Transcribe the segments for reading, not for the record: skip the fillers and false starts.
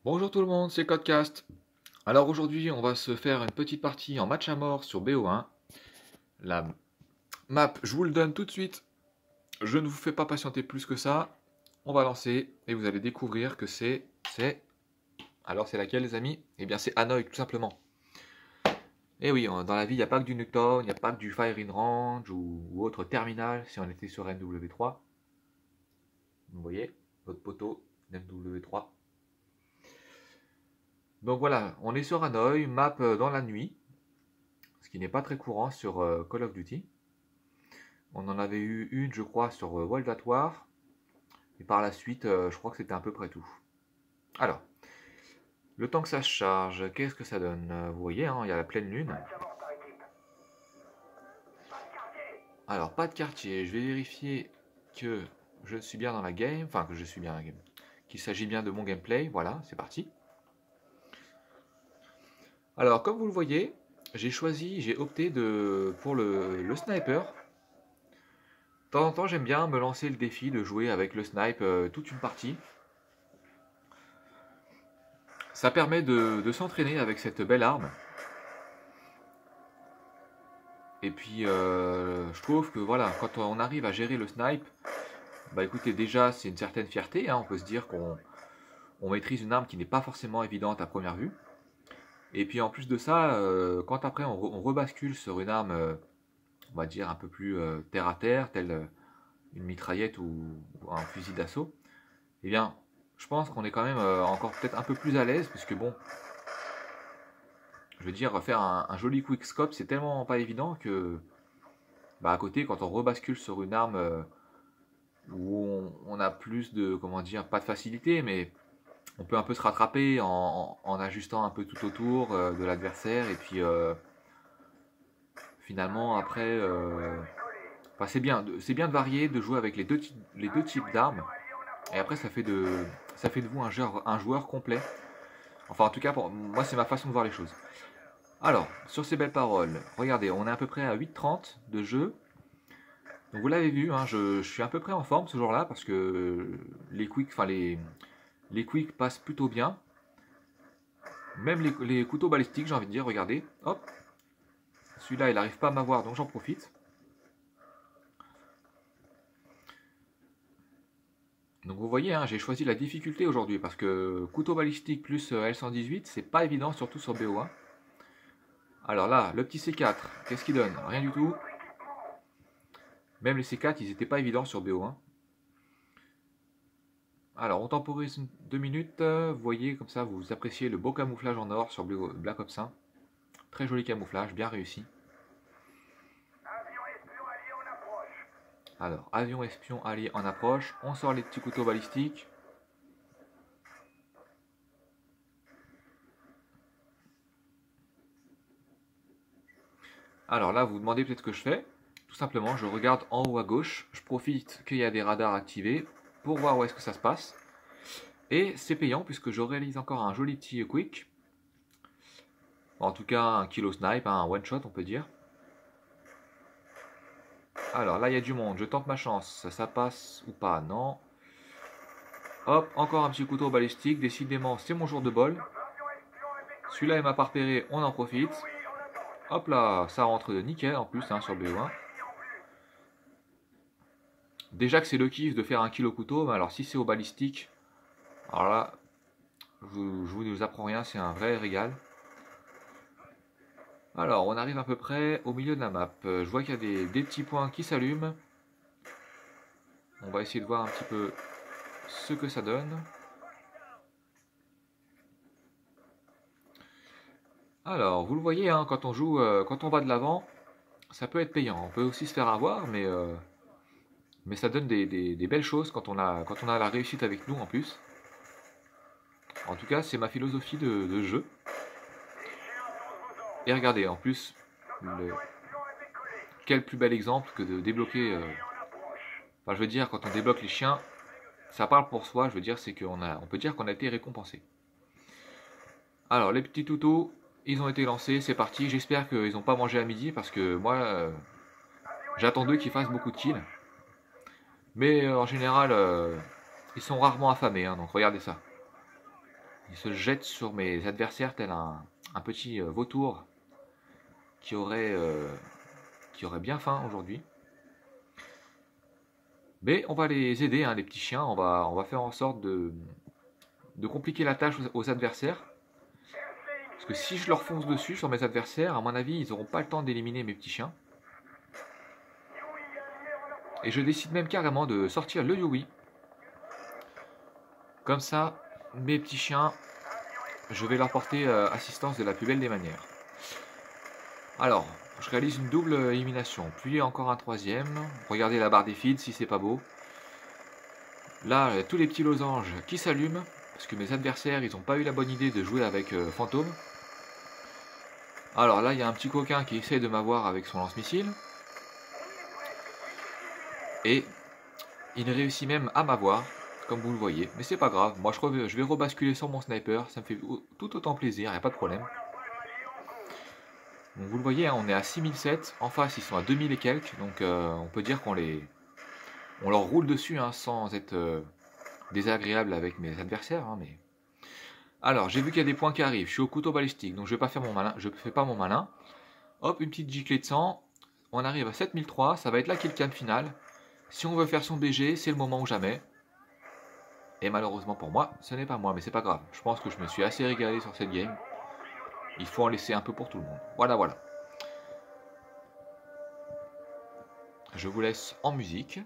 Bonjour tout le monde, c'est Codecast. Alors aujourd'hui, on va se faire une petite partie en match à mort sur BO1. La map, je vous le donne tout de suite. Je ne vous fais pas patienter plus que ça. On va lancer et vous allez découvrir que Alors c'est laquelle les amis? Eh bien c'est Hanoï tout simplement. Et oui, dans la vie, il n'y a pas que du Nuketown, il n'y a pas que du Fire in Range ou autre terminal si on était sur NW3. Vous voyez, votre poteau NW3. Donc voilà, on est sur Hanoï, map dans la nuit, ce qui n'est pas très courant sur Call of Duty. On en avait eu une, je crois, sur World at War. Et par la suite, je crois que c'était à peu près tout. Alors, le temps que ça se charge, qu'est-ce que ça donne? Vous voyez, hein, il y a la pleine lune. Alors, pas de quartier. Je vais vérifier que je suis bien dans la game. Enfin, que je suis bien dans la game. Qu'il s'agit bien de mon gameplay. Voilà, c'est parti. Alors, comme vous le voyez, j'ai opté pour le sniper. De temps en temps, j'aime bien me lancer le défi de jouer avec le snipe toute une partie. Ça permet de s'entraîner avec cette belle arme. Et puis, je trouve que voilà, quand on arrive à gérer le snipe, bah écoutez, déjà, c'est une certaine fierté, hein, on peut se dire qu'on maîtrise une arme qui n'est pas forcément évidente à première vue. Et puis en plus de ça, quand après on rebascule sur une arme, on va dire un peu plus terre à terre, telle une mitraillette ou un fusil d'assaut, eh bien, je pense qu'on est quand même encore peut-être un peu plus à l'aise, puisque bon, je veux dire, faire un joli quickscope, c'est tellement pas évident que, bah à côté, quand on rebascule sur une arme où on a plus de, comment dire, pas de facilité, mais on peut un peu se rattraper en ajustant un peu tout autour de l'adversaire, et puis finalement après, enfin, c'est bien de varier, de jouer avec les deux types d'armes, et après ça fait de vous un joueur complet. Enfin en tout cas, pour moi c'est ma façon de voir les choses. Alors, sur ces belles paroles, regardez, on est à peu près à 8h30 de jeu. Donc vous l'avez vu, hein, je suis à peu près en forme ce jour-là parce que les quicks passent plutôt bien. Même les couteaux balistiques, j'ai envie de dire, regardez, hop, celui-là il n'arrive pas à m'avoir donc j'en profite. Donc vous voyez, hein, j'ai choisi la difficulté aujourd'hui parce que couteau balistique plus L118, c'est pas évident, surtout sur BO1. Alors là, le petit C4, qu'est-ce qu'il donne? Rien du tout. Même les C4, ils n'étaient pas évidents sur BO1. Alors, on temporise 2 minutes. Vous voyez, comme ça, vous appréciez le beau camouflage en or sur Black Ops 1. Très joli camouflage, bien réussi. Alors, avion espion allié en approche. On sort les petits couteaux balistiques. Alors là, vous vous demandez peut-être ce que je fais. Tout simplement, je regarde en haut à gauche. Je profite qu'il y a des radars activés pour voir où est-ce que ça se passe. Et c'est payant puisque je réalise encore un joli petit quick. En tout cas, un kilo snipe, un one shot, on peut dire. Alors là, il y a du monde. Je tente ma chance. Ça passe ou pas? Non. Hop, encore un petit couteau balistique. Décidément, c'est mon jour de bol. Celui-là, il m'a pas repéré. On en profite. Hop là, ça rentre de nickel en plus hein, sur BO1. Déjà que c'est le kiff de faire un kill au couteau, mais alors si c'est au balistique, alors là, je vous apprends rien, c'est un vrai régal. Alors, on arrive à peu près au milieu de la map. Je vois qu'il y a des petits points qui s'allument. On va essayer de voir un petit peu ce que ça donne. Alors, vous le voyez, hein, quand on joue, quand on va de l'avant, ça peut être payant. On peut aussi se faire avoir, mais ça donne des belles choses quand on a la réussite avec nous en plus. En tout cas, c'est ma philosophie de jeu. Et regardez, en plus, quel plus bel exemple que de débloquer. Enfin, je veux dire, quand on débloque les chiens, ça parle pour soi. Je veux dire, c'est on peut dire qu'on a été récompensé. Alors, les petits toutous, ils ont été lancés, c'est parti. J'espère qu'ils n'ont pas mangé à midi parce que moi, j'attends d'eux qu'ils fassent beaucoup de kills. Mais en général, ils sont rarement affamés, hein, donc regardez ça. Il se jette sur mes adversaires tel un petit vautour qui aurait bien faim aujourd'hui. Mais on va les aider, hein, les petits chiens. On va faire en sorte de compliquer la tâche aux adversaires. Parce que si je leur fonce dessus sur mes adversaires, à mon avis, ils n'auront pas le temps d'éliminer mes petits chiens. Et je décide même carrément de sortir le Yowie. Comme ça, mes petits chiens, je vais leur porter assistance de la plus belle des manières. Alors, je réalise une double élimination, puis encore un troisième. Regardez la barre des feeds si c'est pas beau. Là, tous les petits losanges qui s'allument, parce que mes adversaires, ils n'ont pas eu la bonne idée de jouer avec Fantôme. Alors là, il y a un petit coquin qui essaie de m'avoir avec son lance-missile. Et il réussit même à m'avoir, comme vous le voyez. Mais c'est pas grave, moi je vais rebasculer sur mon sniper, ça me fait tout autant plaisir, il n'y a pas de problème. Donc vous le voyez, hein, on est à 6007, en face ils sont à 2000 et quelques, donc on peut dire qu'on leur roule dessus, hein, sans être désagréable avec mes adversaires. Hein, mais... Alors, j'ai vu qu'il y a des points qui arrivent, je suis au couteau balistique, donc je vais pas faire mon malin, je fais pas mon malin. Hop, une petite giclée de sang, on arrive à 7003, ça va être la killcam finale. Si on veut faire son BG, c'est le moment ou jamais. Et malheureusement pour moi, ce n'est pas moi, mais c'est pas grave. Je pense que je me suis assez régalé sur cette game. Il faut en laisser un peu pour tout le monde. Voilà, voilà. Je vous laisse en musique.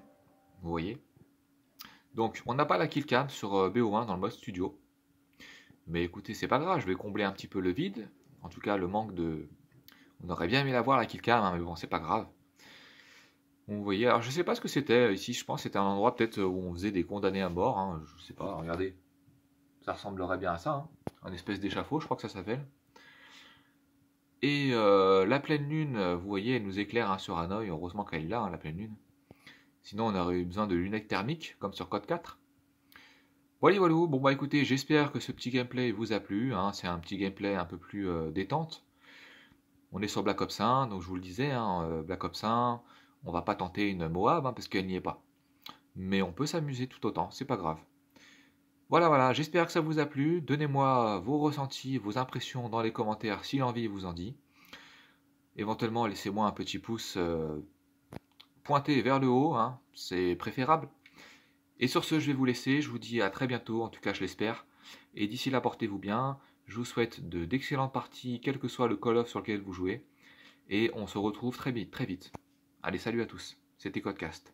Vous voyez. Donc, on n'a pas la killcam sur BO1 dans le mode studio. Mais écoutez, c'est pas grave, je vais combler un petit peu le vide. En tout cas, le manque de... On aurait bien aimé la voir, la killcam, hein, mais bon, c'est pas grave. Vous voyez, alors je sais pas ce que c'était ici, je pense que c'était un endroit peut-être où on faisait des condamnés à mort, hein, je sais pas, regardez. Ça ressemblerait bien à ça, hein. Un espèce d'échafaud, je crois que ça s'appelle. Et la pleine lune, vous voyez, elle nous éclaire, hein, sur Hanoï, heureusement qu'elle est là, hein, la pleine lune. Sinon on aurait eu besoin de lunettes thermiques, comme sur Code 4. Voilà, voilà, bon bah écoutez, j'espère que ce petit gameplay vous a plu, hein, c'est un petit gameplay un peu plus détente. On est sur Black Ops 1, donc je vous le disais, hein, Black Ops 1, on va pas tenter une Moab, hein, parce qu'elle n'y est pas. Mais on peut s'amuser tout autant, c'est pas grave. Voilà, voilà, j'espère que ça vous a plu. Donnez-moi vos ressentis, vos impressions dans les commentaires si l'envie vous en dit. Éventuellement, laissez-moi un petit pouce pointé vers le haut, hein, c'est préférable. Et sur ce, je vais vous laisser. Je vous dis à très bientôt, en tout cas je l'espère. Et d'ici là, portez-vous bien. Je vous souhaite d'excellentes parties, quel que soit le Call of sur lequel vous jouez. Et on se retrouve très vite, très vite. Allez, salut à tous. C'était Codecast.